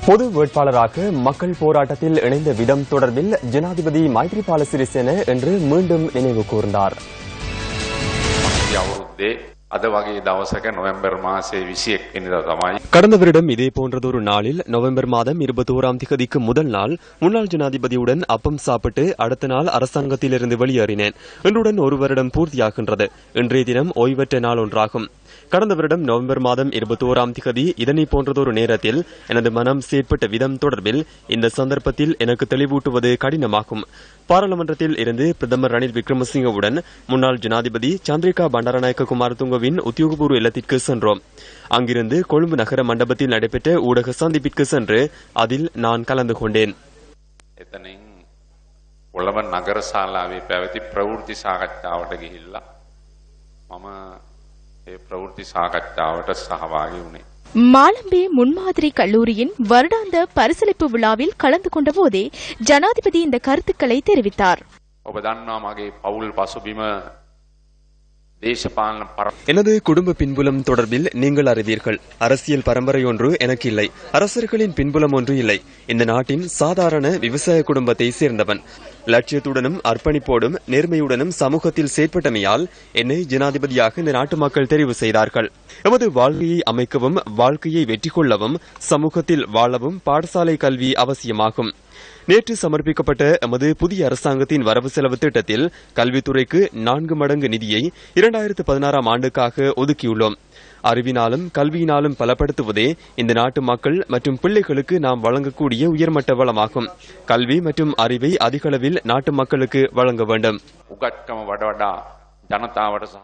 பொது வேட்பாளராக மக்கள் போராட்டத்தில் இணைந்த விதம் தொடர்பில் ஜனாதிபதி மைத்ரிபால சிறிசேன இன்று மீண்டும் நினைவு கூர்ந்தார். கடந்த வருடம் இதே போன்றதொரு நாளில் நவம்பர் மாதம் 21ஆம் திகதிக்கு முதல் நாள் முன்னாள் ஜனாதிபதியுடன் அப்பம் சாப்பிட்டு அடுத்த நாள் அரசாங்கத்திலிருந்து வெளியேறினேன். இன்றுடன் ஒரு வருடம் பூர்த்தியாகின்றது. இன்றைய தினம் ஓய்வற்ற நாள் ஒன்றாகும். கடந்த வருடம் நவம்பர் மாதம் 21ஆம் திகதி இதனை போன்றதொரு நேரத்தில் எனது மனம் செயற்பட்ட விதம் தொடர்பில் இந்த சந்தர்ப்பத்தில் எனக்கு தெளிவூட்டுவது கடினமாகும். பாராளுமன்றத்தில் இருந்து பிரதமர் ரணில் விக்ரமசிங்கவுடன் முன்னாள் ஜனாதிபதி சந்திரிகா பண்டாரநாயக்க குமாரதுங்கவின் உத்தியோகபூர்வ இல்லத்திற்கு சென்றோம். அங்கிருந்து கொழும்பு நகர மண்டபத்தில் நடைபெற்ற ஊடக சந்திப்பிற்கு சென்று அதில் நான் கலந்து கொண்டேன். නගර ශාලාවේ පැවති ප්‍රවෘත්ති සාකච්ඡාවට ගිහිල්ලා මම ඒ ප්‍රවෘත්ති සාකච්ඡාවට සහභාගී වුණේ. மாலம்பே முன்மாதிரி கல்லூரியின் வருடாந்த பரிசளிப்பு விழாவில் கலந்து கொண்ட போதே ஜனாதிபதி இந்த கருத்துக்களை தெரிவித்தார். ඔබ දන්නවා මගේ පවුල් පසුබිම எனது குடும்ப பின்புலம் தொடர்பில் நீங்கள் அறிவீர்கள். அரசியல் பரம்பரை ஒன்று எனக்கு இல்லை. அரசர்களின் பின்புலம் ஒன்று இல்லை. இந்த நாட்டின் சாதாரண விவசாய குடும்பத்தை சேர்ந்தவன். லட்சியத்துடனும் அர்ப்பணிப்போடும் நேர்மையுடனும் சமூகத்தில் செயற்பட்டமையால் என்னை ஜனாதிபதியாக இந்த நாட்டு மக்கள் தெரிவு செய்தார்கள். எமது வாழ்க்கையை அமைக்கவும் வாழ்க்கையை வெற்றி கொள்ளவும் சமூகத்தில் வாழவும் பாடசாலை கல்வி அவசியமாகும். நேற்று சமர்ப்பிக்கப்பட்ட எமது புதிய அரசாங்கத்தின் வரவு செலவு திட்டத்தில் கல்வித்துறைக்கு 4 மடங்கு நிதியை 2016ஆம் ஆண்டுக்காக ஒதுக்கியுள்ளோம். அறிவினாலும் கல்வியினாலும் பலப்படுத்துவதே இந்த நாட்டு மக்கள் மற்றும் பிள்ளைகளுக்கு நாம் வழங்கக்கூடிய உயர்மட்ட வளமாகும். கல்வி மற்றும் அறிவை அதிகளவில் நாட்டு மக்களுக்கு வழங்க வேண்டும்.